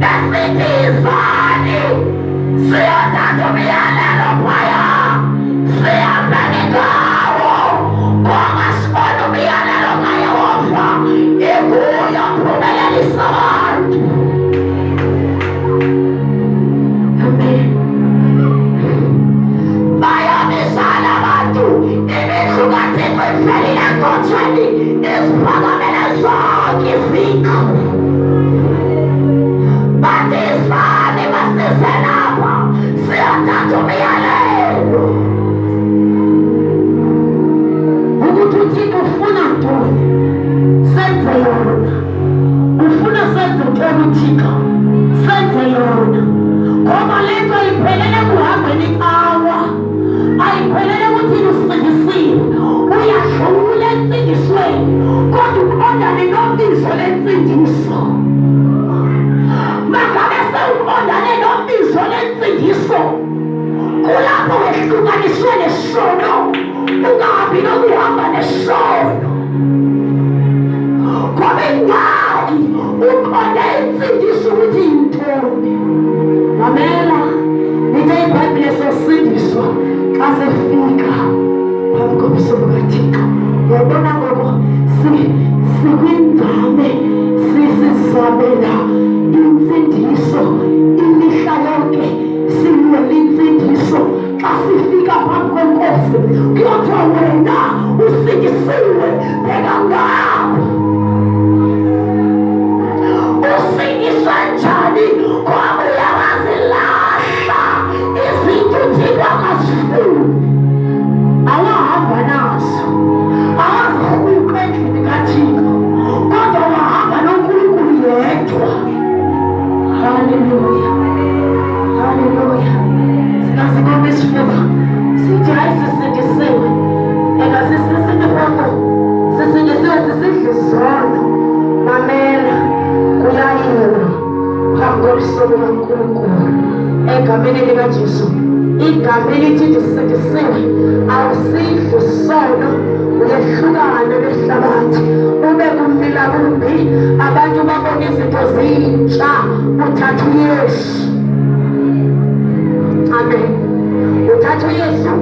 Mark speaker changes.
Speaker 1: Ngesithizani siyothatha umyalelo phaya siyambene ngawo kongasibona umyalelo kaYehova ikuyo ophumelelisa abantu. Amen. Bayabizana abantu imindlu kaThixo ifelile enkotsheni iziphakamele zonke izindlu. Bathi isibani basize lapha siyothatha umyalelo. Ukuthi uThixo ufuna ntoni senze yona. Ufuna senze ntoni uThixo senze yona. Ngoba lento ayiphelele kuhambeni kawa, ayiphelele ukuthi usindisiwe uyadlula ensindisweni kodwa uqondane nobizo lensindiso. Mangabe sewuqondane nobizo lensindiso kulapho wehlukaniswe nesono, ungahambi nokuhamba nesono. Ngoba ingaki uqonde insindiso ukuthi yintoni. Mamela nithe iBhayibhile sosindiswa xa sefika phambi kobuso bukaThixo. Uyabona ngoba sikwinzame sizamela insindiso imihla yonke silwela insindiso. Xa sifika phambi kwenkosi kuyothiwa wena usindisiwe, bheka ngapha. Usindiswa njani? Ngoba uyawazilahla izinto uThixo angazifuni, awahamba nazo, awazihuqa endlini kaThixo, kodwa wahamba noNkulunkulu yedwa. Haleluya, haleluya. Singazibamba isifuba sithi hayi sisindisiwe, sisindisiwe sisidla izono. Mamela kuyayiwa phambi kobuso bukaNkulunkulu egameni likaJesu. Igama elithi sisindisiwe awusidli isono, uyehlukana nehlabathi ube kummila kumbi, abantu babona izinto zintsha, uthatha uYesu. Amen. Uthatha uYesu